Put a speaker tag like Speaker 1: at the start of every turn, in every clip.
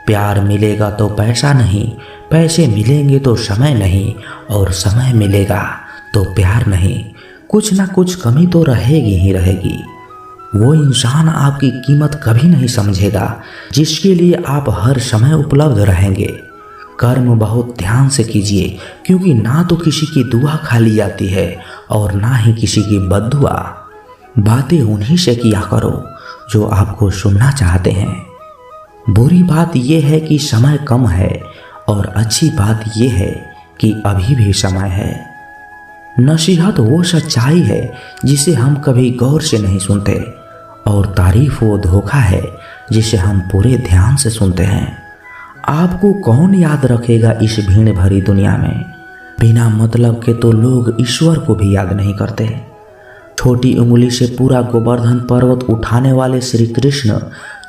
Speaker 1: प्यार मिलेगा तो पैसा नहीं, पैसे मिलेंगे तो समय नहीं, और समय मिलेगा तो प्यार नहीं। कुछ ना कुछ कमी तो रहेगी ही रहेगी। वो इंसान आपकी कीमत कभी नहीं समझेगा जिसके लिए आप हर समय उपलब्ध रहेंगे। कर्म बहुत ध्यान से कीजिए, क्योंकि ना तो किसी की दुआ खाली जाती है और ना ही किसी की बद्दुआ। बातें उन्हीं से किया करो जो आपको सुनना चाहते हैं। बुरी बात यह है कि समय कम है, और अच्छी बात यह है कि अभी भी समय है। नसीहत वो सच्चाई है जिसे हम कभी गौर से नहीं सुनते, और तारीफ वो धोखा है जिसे हम पूरे ध्यान से सुनते हैं। आपको कौन याद रखेगा इस भीड़ भरी दुनिया में? बिना मतलब के तो लोग ईश्वर को भी याद नहीं करते। छोटी उंगली से पूरा गोवर्धन पर्वत उठाने वाले श्री कृष्ण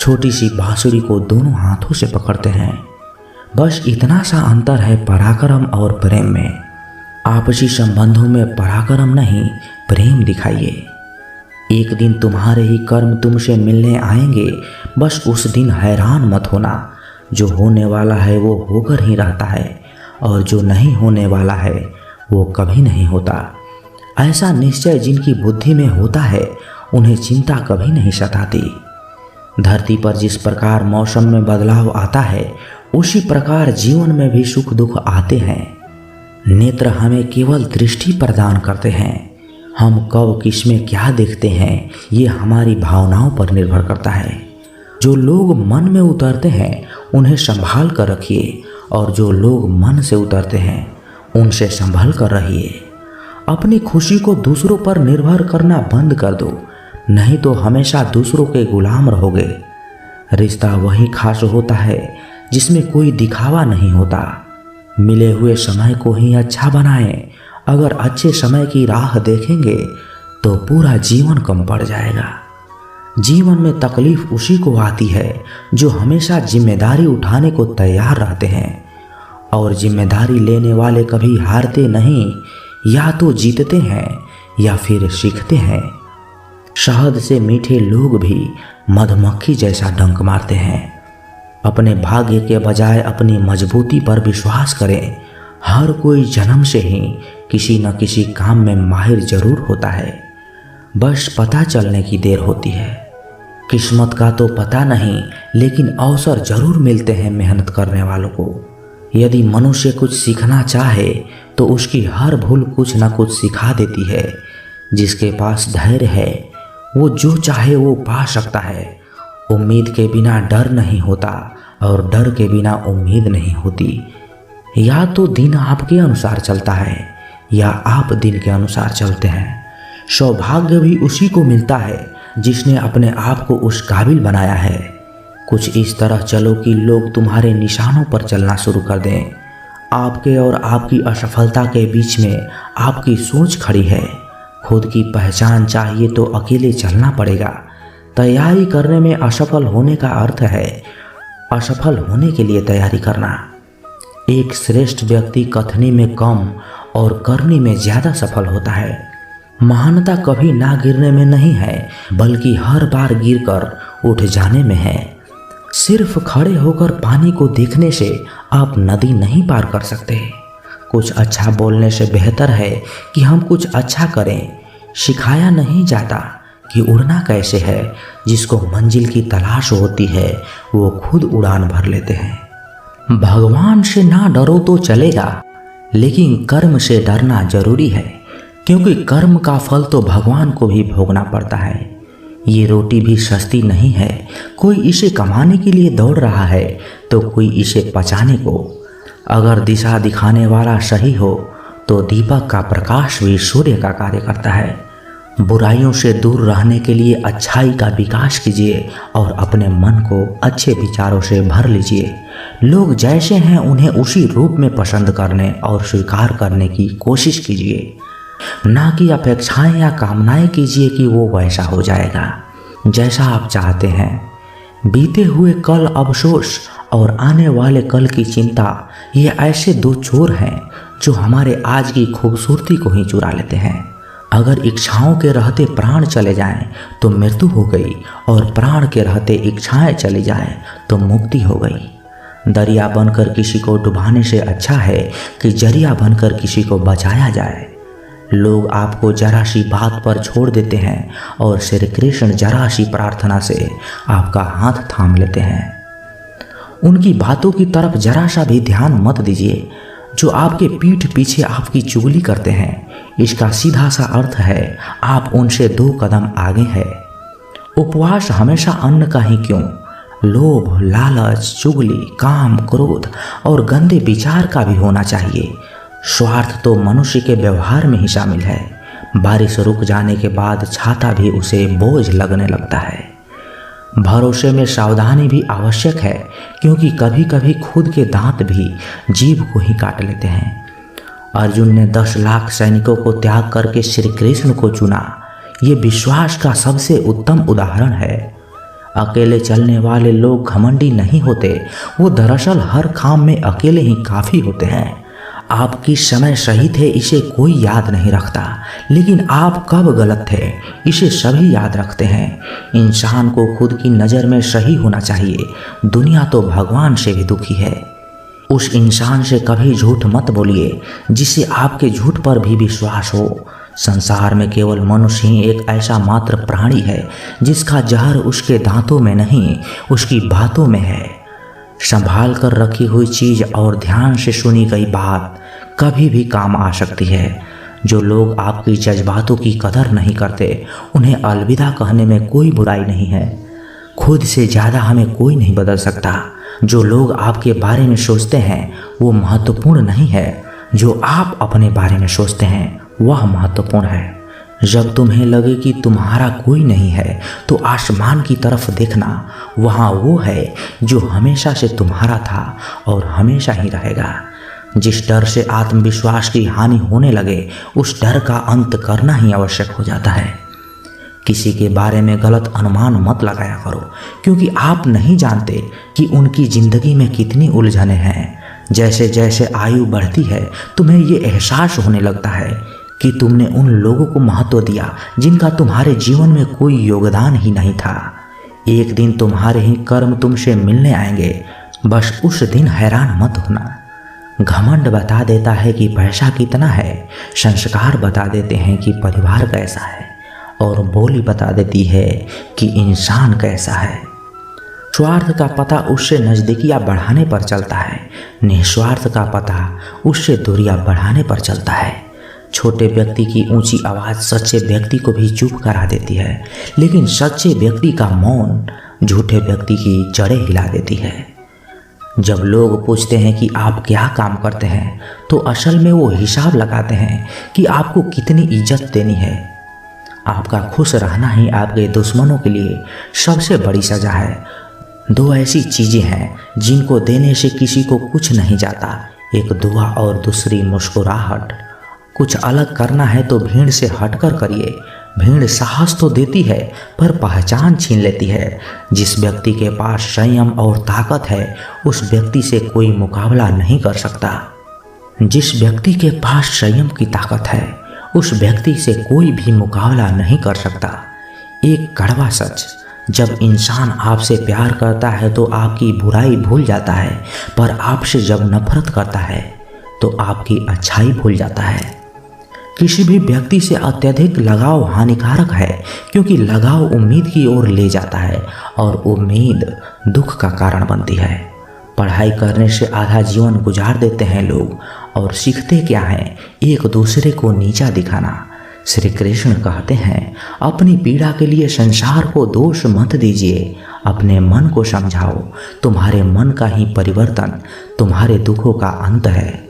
Speaker 1: छोटी सी बांसुरी को दोनों हाथों से पकड़ते हैं। बस इतना सा अंतर है पराक्रम और प्रेम में। आपसी संबंधों में पराक्रम नहीं, प्रेम दिखाइए। एक दिन तुम्हारे ही कर्म तुमसे मिलने आएंगे, बस उस दिन हैरान मत होना। जो होने वाला है वो होकर ही रहता है, और जो नहीं होने वाला है वो कभी नहीं होता। ऐसा निश्चय जिनकी बुद्धि में होता है उन्हें चिंता कभी नहीं सताती। धरती पर जिस प्रकार मौसम में बदलाव आता है, उसी प्रकार जीवन में भी सुख दुख आते हैं। नेत्र हमें केवल दृष्टि प्रदान करते हैं। हम कब किस में क्या देखते हैं ये हमारी भावनाओं पर निर्भर करता है। जो लोग मन में उतरते हैं उन्हें संभाल कर रखिए, और जो लोग मन से उतरते हैं उनसे संभल कर रहिए। अपनी खुशी को दूसरों पर निर्भर करना बंद कर दो, नहीं तो हमेशा दूसरों के गुलाम रहोगे। रिश्ता वही खास होता है जिसमें कोई दिखावा नहीं होता। मिले हुए समय को ही अच्छा बनाएं। अगर अच्छे समय की राह देखेंगे तो पूरा जीवन कम पड़ जाएगा। जीवन में तकलीफ उसी को आती है जो हमेशा जिम्मेदारी उठाने को तैयार रहते हैं, और जिम्मेदारी लेने वाले कभी हारते नहीं, या तो जीतते हैं या फिर सीखते हैं। शहद से मीठे लोग भी मधुमक्खी जैसा डंक मारते हैं। अपने भाग्य के बजाय अपनी मजबूती पर विश्वास करें। हर कोई जन्म से ही किसी न किसी काम में माहिर जरूर होता है, बस पता चलने की देर होती है। किस्मत का तो पता नहीं, लेकिन अवसर जरूर मिलते हैं मेहनत करने वालों को। यदि मनुष्य कुछ सीखना चाहे तो उसकी हर भूल कुछ न कुछ सिखा देती है। जिसके पास धैर्य है वो जो चाहे वो पा सकता है। उम्मीद के बिना डर नहीं होता, और डर के बिना उम्मीद नहीं होती। या तो दिन आपके अनुसार चलता है, या आप दिन के अनुसार चलते हैं। सौभाग्य भी उसी को मिलता है जिसने अपने आप को उस काबिल बनाया है। कुछ इस तरह चलो कि लोग तुम्हारे निशानों पर चलना शुरू कर दें। आपके और आपकी असफलता के बीच में आपकी सोच खड़ी है। खुद की पहचान चाहिए तो अकेले चलना पड़ेगा। तैयारी करने में असफल होने का अर्थ है असफल होने के लिए तैयारी करना। एक श्रेष्ठ व्यक्ति कथनी में कम और करनी में ज़्यादा सफल होता है। महानता कभी ना गिरने में नहीं है, बल्कि हर बार गिरकर उठ जाने में है। सिर्फ खड़े होकर पानी को देखने से आप नदी नहीं पार कर सकते। कुछ अच्छा बोलने से बेहतर है कि हम कुछ अच्छा करें। सिखाया नहीं जाता कि उड़ना कैसे है। जिसको मंजिल की तलाश होती है वो खुद उड़ान भर लेते हैं। भगवान से ना डरो तो चलेगा, लेकिन कर्म से डरना जरूरी है, क्योंकि कर्म का फल तो भगवान को भी भोगना पड़ता है। ये रोटी भी सस्ती नहीं है। कोई इसे कमाने के लिए दौड़ रहा है तो कोई इसे पचाने को। अगर दिशा दिखाने वाला सही हो तो दीपक का प्रकाश भी सूर्य का कार्य करता है। बुराइयों से दूर रहने के लिए अच्छाई का विकास कीजिए और अपने मन को अच्छे विचारों से भर लीजिए। लोग जैसे हैं उन्हें उसी रूप में पसंद करने और स्वीकार करने की कोशिश कीजिए, ना कि अपेक्षाएं या कामनाएं कीजिए कि वो वैसा हो जाएगा जैसा आप चाहते हैं। बीते हुए कल अफसोस और आने वाले कल की चिंता, ये ऐसे दो चोर हैं जो हमारे आज की खूबसूरती को ही चुरा लेते हैं। अगर इच्छाओं के रहते प्राण चले जाएं तो मृत्यु हो गई, और प्राण के रहते इच्छाएं चली जाएं तो मुक्ति हो गई। दरिया बनकर किसी को डुबाने से अच्छा है कि जरिया बनकर किसी को बचाया जाए। लोग आपको जरा सी बात पर छोड़ देते हैं और श्री कृष्ण जरा सी प्रार्थना से आपका हाथ थाम लेते हैं। उनकी बातों की तरफ जरा सा भी ध्यान मत दीजिए जो आपके पीठ पीछे आपकी चुगली करते हैं। इसका सीधा सा अर्थ है आप उनसे 2 कदम आगे हैं। उपवास हमेशा अन्न का ही क्यों, लोभ, लालच, चुगली, काम, क्रोध और गंदे विचार का भी होना चाहिए। स्वार्थ तो मनुष्य के व्यवहार में ही शामिल है। बारिश रुक जाने के बाद छाता भी उसे बोझ लगने लगता है। भरोसे में सावधानी भी आवश्यक है, क्योंकि कभी कभी खुद के दांत भी जीभ को ही काट लेते हैं। अर्जुन ने 10 लाख सैनिकों को त्याग करके श्री कृष्ण को चुना। ये विश्वास का सबसे उत्तम उदाहरण है। अकेले चलने वाले लोग घमंडी नहीं होते, वो दरअसल हर काम में अकेले ही काफ़ी होते हैं। आप किस समय सही थे इसे कोई याद नहीं रखता, लेकिन आप कब गलत थे इसे सभी याद रखते हैं। इंसान को खुद की नज़र में सही होना चाहिए। दुनिया तो भगवान से भी दुखी है। उस इंसान से कभी झूठ मत बोलिए जिससे आपके झूठ पर भी विश्वास हो। संसार में केवल मनुष्य ही एक ऐसा मात्र प्राणी है जिसका जहर उसके दांतों में नहीं, उसकी बातों में है। संभाल कर रखी हुई चीज़ और ध्यान से सुनी गई बात कभी भी काम आ सकती है। जो लोग आपकी जज्बातों की कदर नहीं करते, उन्हें अलविदा कहने में कोई बुराई नहीं है। खुद से ज़्यादा हमें कोई नहीं बदल सकता। जो लोग आपके बारे में सोचते हैं वो महत्वपूर्ण नहीं है, जो आप अपने बारे में सोचते हैं वह महत्वपूर्ण है। जब तुम्हें लगे कि तुम्हारा कोई नहीं है तो आसमान की तरफ देखना, वहाँ वो है जो हमेशा से तुम्हारा था और हमेशा ही रहेगा। जिस डर से आत्मविश्वास की हानि होने लगे उस डर का अंत करना ही आवश्यक हो जाता है। किसी के बारे में गलत अनुमान मत लगाया करो, क्योंकि आप नहीं जानते कि उनकी ज़िंदगी में कितनी उलझनें हैं। जैसे जैसे आयु बढ़ती है तुम्हें ये एहसास होने लगता है कि तुमने उन लोगों को महत्व दिया जिनका तुम्हारे जीवन में कोई योगदान ही नहीं था। एक दिन तुम्हारे ही कर्म तुमसे मिलने आएंगे, बस उस दिन हैरान मत होना। घमंड बता देता है कि पैसा कितना है, संस्कार बता देते हैं कि परिवार कैसा है, और बोली बता देती है कि इंसान कैसा है। स्वार्थ का पता उससे नज़दीकियाँ बढ़ाने पर चलता है, निस्वार्थ का पता उससे दूरियाँ बढ़ाने पर चलता है। छोटे व्यक्ति की ऊंची आवाज़ सच्चे व्यक्ति को भी चुप करा देती है, लेकिन सच्चे व्यक्ति का मौन झूठे व्यक्ति की जड़ें हिला देती है। जब लोग पूछते हैं कि आप क्या काम करते हैं तो असल में वो हिसाब लगाते हैं कि आपको कितनी इज्जत देनी है। आपका खुश रहना ही आपके दुश्मनों के लिए सबसे बड़ी सज़ा है। 2 ऐसी चीज़ें हैं जिनको देने से किसी को कुछ नहीं जाता, एक दुआ और दूसरी मुस्कुराहट। कुछ अलग करना है तो भीड़ से हटकर करिए। भीड़ साहस तो देती है पर पहचान छीन लेती है। जिस व्यक्ति के पास संयम और ताकत है उस व्यक्ति से कोई मुकाबला नहीं कर सकता। जिस व्यक्ति के पास संयम की ताकत है उस व्यक्ति से कोई भी मुकाबला नहीं कर सकता। एक कड़वा सच, जब इंसान आपसे प्यार करता है तो आपकी बुराई भूल जाता है, पर आपसे जब नफरत करता है तो आपकी अच्छाई भूल जाता है। किसी भी व्यक्ति से अत्यधिक लगाव हानिकारक है, क्योंकि लगाव उम्मीद की ओर ले जाता है और उम्मीद दुख का कारण बनती है। पढ़ाई करने से आधा जीवन गुजार देते हैं लोग, और सीखते क्या हैं, एक दूसरे को नीचा दिखाना। श्री कृष्ण कहते हैं, अपनी पीड़ा के लिए संसार को दोष मत दीजिए, अपने मन को समझाओ। तुम्हारे मन का ही परिवर्तन तुम्हारे दुखों का अंत है।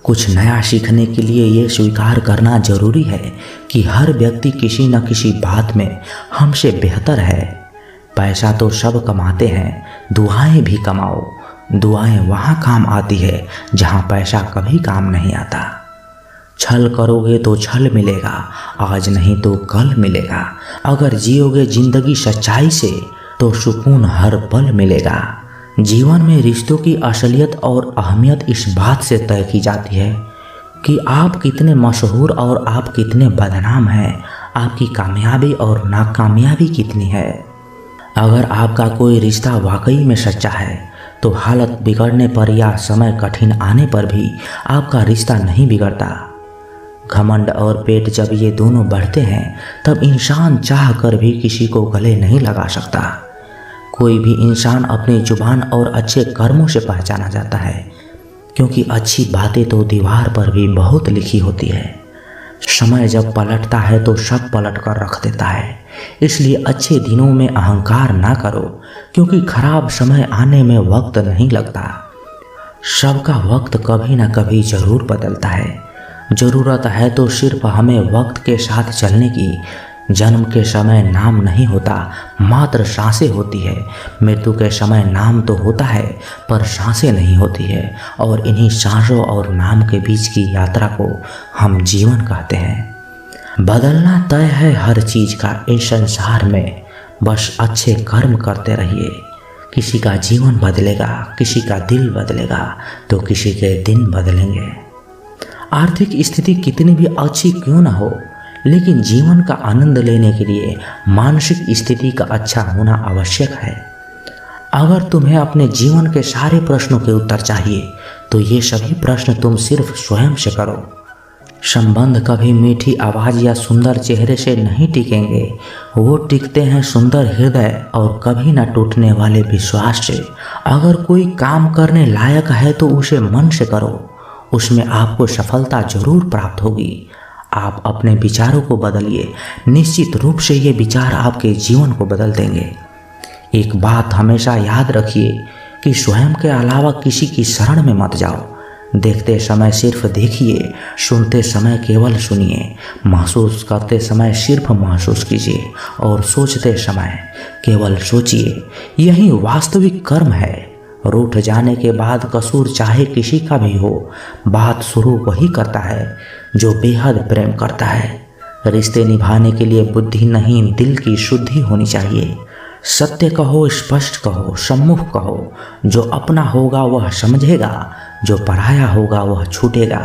Speaker 1: कुछ नया सीखने के लिए ये स्वीकार करना जरूरी है कि हर व्यक्ति किसी न किसी बात में हमसे बेहतर है। पैसा तो सब कमाते हैं, दुआएं भी कमाओ। दुआएं वहाँ काम आती है जहाँ पैसा कभी काम नहीं आता। छल करोगे तो छल मिलेगा, आज नहीं तो कल मिलेगा। अगर जियोगे जिंदगी सच्चाई से तो सुकून हर पल मिलेगा। जीवन में रिश्तों की असलियत और अहमियत इस बात से तय की जाती है कि आप कितने मशहूर और आप कितने बदनाम हैं, आपकी कामयाबी और नाकामयाबी कितनी है। अगर आपका कोई रिश्ता वाकई में सच्चा है तो हालत बिगड़ने पर या समय कठिन आने पर भी आपका रिश्ता नहीं बिगड़ता। घमंड और पेट जब ये दोनों बढ़ते हैं तब इंसान चाह कर भी किसी को गले नहीं लगा सकता। कोई भी इंसान अपनी जुबान और अच्छे कर्मों से पहचाना जाता है, क्योंकि अच्छी बातें तो दीवार पर भी बहुत लिखी होती है। समय जब पलटता है तो सब पलट कर रख देता है। इसलिए अच्छे दिनों में अहंकार ना करो, क्योंकि खराब समय आने में वक्त नहीं लगता। सबका वक्त कभी ना कभी जरूर बदलता है। ज़रूरत है तो सिर्फ हमें वक्त के साथ चलने की। जन्म के समय नाम नहीं होता, मात्र सांसें होती है। मृत्यु के समय नाम तो होता है पर सांसें नहीं होती है। और इन्हीं सांसों और नाम के बीच की यात्रा को हम जीवन कहते हैं। बदलना तय है हर चीज़ का इस संसार में, बस अच्छे कर्म करते रहिए। किसी का जीवन बदलेगा, किसी का दिल बदलेगा तो किसी के दिन बदलेंगे। आर्थिक स्थिति कितनी भी अच्छी क्यों ना हो, लेकिन जीवन का आनंद लेने के लिए मानसिक स्थिति का अच्छा होना आवश्यक है। अगर तुम्हें अपने जीवन के सारे प्रश्नों के उत्तर चाहिए तो ये सभी प्रश्न तुम सिर्फ स्वयं से करो। संबंध कभी मीठी आवाज़ या सुंदर चेहरे से नहीं टिकेंगे, वो टिकते हैं सुंदर हृदय और कभी ना टूटने वाले विश्वास से। अगर कोई काम करने लायक है तो उसे मन से करो, उसमें आपको सफलता जरूर प्राप्त होगी। आप अपने विचारों को बदलिए, निश्चित रूप से ये विचार आपके जीवन को बदल देंगे। एक बात हमेशा याद रखिए कि स्वयं के अलावा किसी की शरण में मत जाओ। देखते समय सिर्फ देखिए, सुनते समय केवल सुनिए, महसूस करते समय सिर्फ महसूस कीजिए और सोचते समय केवल सोचिए। यही वास्तविक कर्म है। रूठ जाने के बाद कसूर चाहे किसी का भी हो, बात शुरू वही करता है जो बेहद प्रेम करता है। रिश्ते निभाने के लिए बुद्धि नहीं, दिल की शुद्धि होनी चाहिए। सत्य कहो, स्पष्ट कहो, सम्मुख कहो। जो अपना होगा वह समझेगा, जो पराया होगा वह छूटेगा।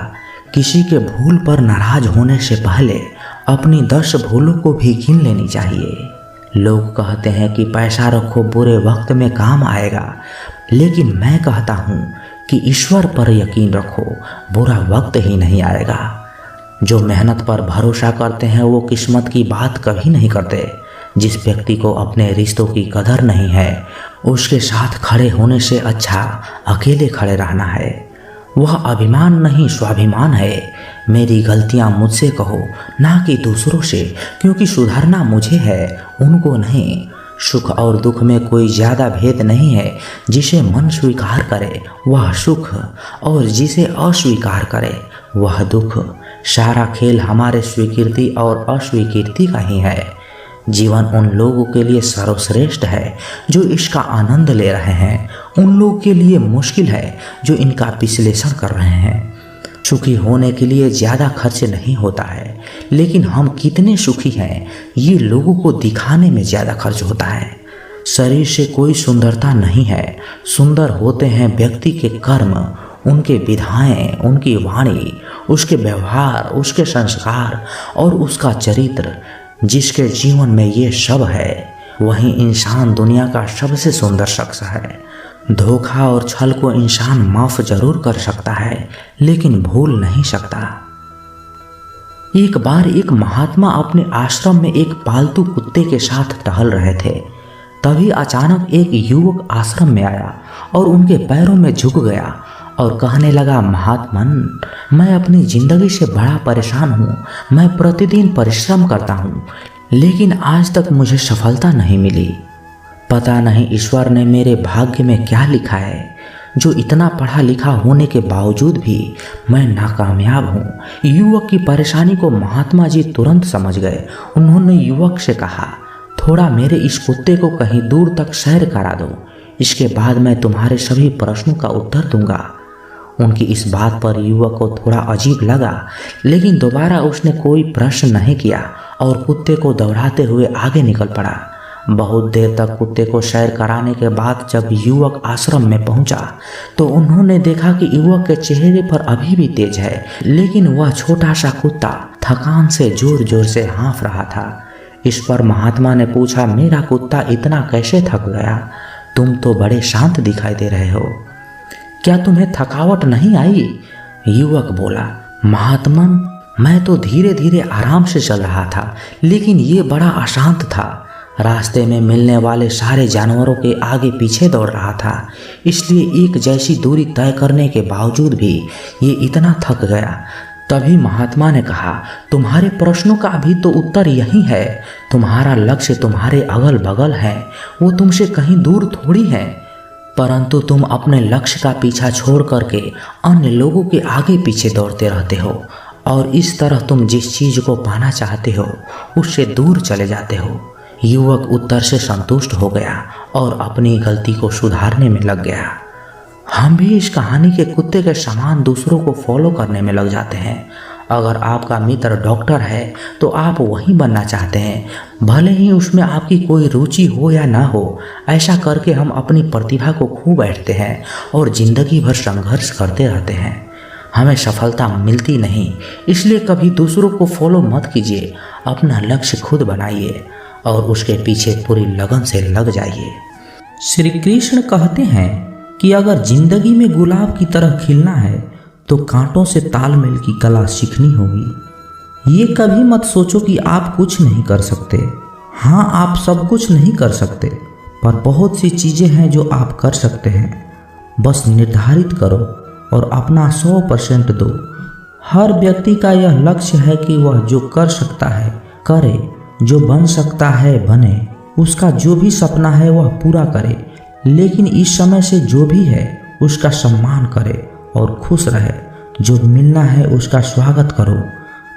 Speaker 1: किसी के भूल पर नाराज होने से पहले अपनी 10 भूलों को भी गिन लेनी चाहिए। लोग कहते हैं कि पैसा रखो, बुरे वक्त में काम आएगा, लेकिन मैं कहता हूँ कि ईश्वर पर यकीन रखो, बुरा वक्त ही नहीं आएगा। जो मेहनत पर भरोसा करते हैं वो किस्मत की बात कभी नहीं करते। जिस व्यक्ति को अपने रिश्तों की कदर नहीं है, उसके साथ खड़े होने से अच्छा अकेले खड़े रहना है। वह अभिमान नहीं, स्वाभिमान है। मेरी गलतियाँ मुझसे कहो, ना कि दूसरों से, क्योंकि सुधारना मुझे है, उनको नहीं। सुख और दुख में कोई ज़्यादा भेद नहीं है। जिसे मन स्वीकार करे वह सुख, और जिसे अस्वीकार करे वह दुख। सारा खेल हमारे स्वीकृति और अस्वीकृति का ही है। जीवन उन लोगों के लिए सर्वश्रेष्ठ है जो इसका आनंद ले रहे हैं, उन लोगों के लिए मुश्किल है जो इनका विश्लेषण कर रहे हैं। सुखी होने के लिए ज़्यादा खर्च नहीं होता है, लेकिन हम कितने सुखी हैं ये लोगों को दिखाने में ज़्यादा खर्च होता है। शरीर से कोई सुंदरता नहीं है, सुंदर होते हैं व्यक्ति के कर्म, उनके विधाएं, उनकी वाणी, उसके व्यवहार, उसके संस्कार और उसका चरित्र। जिसके जीवन में ये सब है वही इंसान दुनिया का सबसे सुंदर शख्स है। धोखा और छल को इंसान माफ जरूर कर सकता है, लेकिन भूल नहीं सकता। एक बार एक महात्मा अपने आश्रम में एक पालतू कुत्ते के साथ टहल रहे थे। तभी अचानक एक युवक आश्रम में आया और उनके पैरों में झुक गया और कहने लगा, महात्मन, मैं अपनी जिंदगी से बड़ा परेशान हूँ। मैं प्रतिदिन परिश्रम करता हूँ, लेकिन आज तक मुझे सफलता नहीं मिली। पता नहीं ईश्वर ने मेरे भाग्य में क्या लिखा है, जो इतना पढ़ा लिखा होने के बावजूद भी मैं नाकामयाब हूँ। युवक की परेशानी को महात्मा जी तुरंत समझ गए। उन्होंने युवक से कहा, थोड़ा मेरे इस कुत्ते को कहीं दूर तक सैर करा दो, इसके बाद मैं तुम्हारे सभी प्रश्नों का उत्तर दूंगा। उनकी इस बात पर युवक को थोड़ा अजीब लगा, लेकिन दोबारा उसने कोई प्रश्न नहीं किया और कुत्ते को दौड़ाते हुए आगे निकल पड़ा। बहुत देर तक कुत्ते को सैर कराने के बाद जब युवक आश्रम में पहुंचा तो उन्होंने देखा कि युवक के चेहरे पर अभी भी तेज है, लेकिन वह छोटा सा कुत्ता थकान से जोर जोर से हाँफ रहा था। इस पर महात्मा ने पूछा, मेरा कुत्ता इतना कैसे थक गया? तुम तो बड़े शांत दिखाई दे रहे हो, क्या तुम्हें थकावट नहीं आई? युवक बोला, महात्मा, मैं तो धीरे धीरे आराम से चल रहा था, लेकिन ये बड़ा अशांत था। रास्ते में मिलने वाले सारे जानवरों के आगे पीछे दौड़ रहा था, इसलिए एक जैसी दूरी तय करने के बावजूद भी ये इतना थक गया। तभी महात्मा ने कहा, तुम्हारे प्रश्नों का भी तो उत्तर यही है। तुम्हारा लक्ष्य तुम्हारे अगल बगल है, वो तुमसे कहीं दूर थोड़ी है, परंतु तुम अपने लक्ष्य का पीछा छोड़ करके अन्य लोगों के आगे पीछे दौड़ते रहते हो और इस तरह तुम जिस चीज को पाना चाहते हो उससे दूर चले जाते हो। युवक उत्तर से संतुष्ट हो गया और अपनी गलती को सुधारने में लग गया। हम भी इस कहानी के कुत्ते के समान दूसरों को फॉलो करने में लग जाते हैं। अगर आपका मित्र डॉक्टर है तो आप वही बनना चाहते हैं, भले ही उसमें आपकी कोई रुचि हो या ना हो। ऐसा करके हम अपनी प्रतिभा को खो बैठते हैं और जिंदगी भर संघर्ष करते रहते हैं। हमें सफलता मिलती नहीं, इसलिए कभी दूसरों को फॉलो मत कीजिए। अपना लक्ष्य खुद बनाइए और उसके पीछे पूरी लगन से लग जाइए। श्री कृष्ण कहते हैं कि अगर जिंदगी में गुलाब की तरह खिलना है तो कांटों से तालमेल की कला सीखनी होगी। ये कभी मत सोचो कि आप कुछ नहीं कर सकते। हाँ, आप सब कुछ नहीं कर सकते, पर बहुत सी चीज़ें हैं जो आप कर सकते हैं। बस निर्धारित करो और अपना 100% दो। हर व्यक्ति का यह लक्ष्य है कि वह जो कर सकता है करे, जो बन सकता है बने, उसका जो भी सपना है वह पूरा करे। लेकिन इस समय से जो भी है उसका सम्मान करे और खुश रहे। जो मिलना है उसका स्वागत करो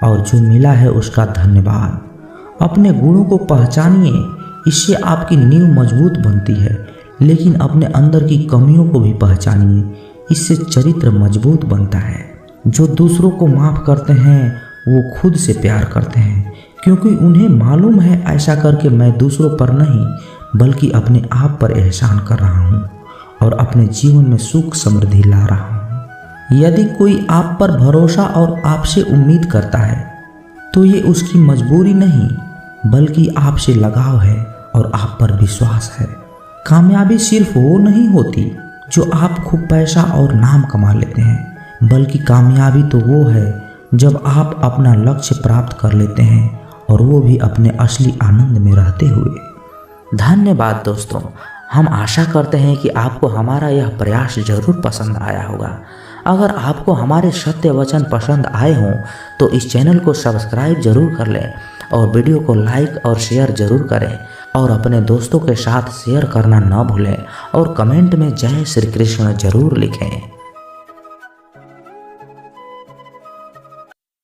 Speaker 1: और जो मिला है उसका धन्यवाद। अपने गुणों को पहचानिए, इससे आपकी नींव मजबूत बनती है। लेकिन अपने अंदर की कमियों को भी पहचानिए, इससे चरित्र मजबूत बनता है। जो दूसरों को माफ़ करते हैं वो खुद से प्यार करते हैं, क्योंकि उन्हें मालूम है ऐसा करके मैं दूसरों पर नहीं बल्कि अपने आप पर एहसान कर रहा हूँ और अपने जीवन में सुख समृद्धि ला रहा हूँ। यदि कोई आप पर भरोसा और आपसे उम्मीद करता है तो ये उसकी मजबूरी नहीं बल्कि आपसे लगाव है और आप पर विश्वास है। कामयाबी सिर्फ वो नहीं होती जो आप खूब पैसा और नाम कमा लेते हैं, बल्कि कामयाबी तो वो है जब आप अपना लक्ष्य प्राप्त कर लेते हैं और वो भी अपने असली आनंद में रहते हुए। धन्यवाद दोस्तों, हम आशा करते हैं कि आपको हमारा यह प्रयास जरूर पसंद आया होगा। अगर आपको हमारे सत्य वचन पसंद आए हों तो इस चैनल को सब्सक्राइब जरूर कर लें और वीडियो को लाइक और शेयर जरूर करें और अपने दोस्तों के साथ शेयर करना न भूलें और कमेंट में जय श्री कृष्ण जरूर लिखें।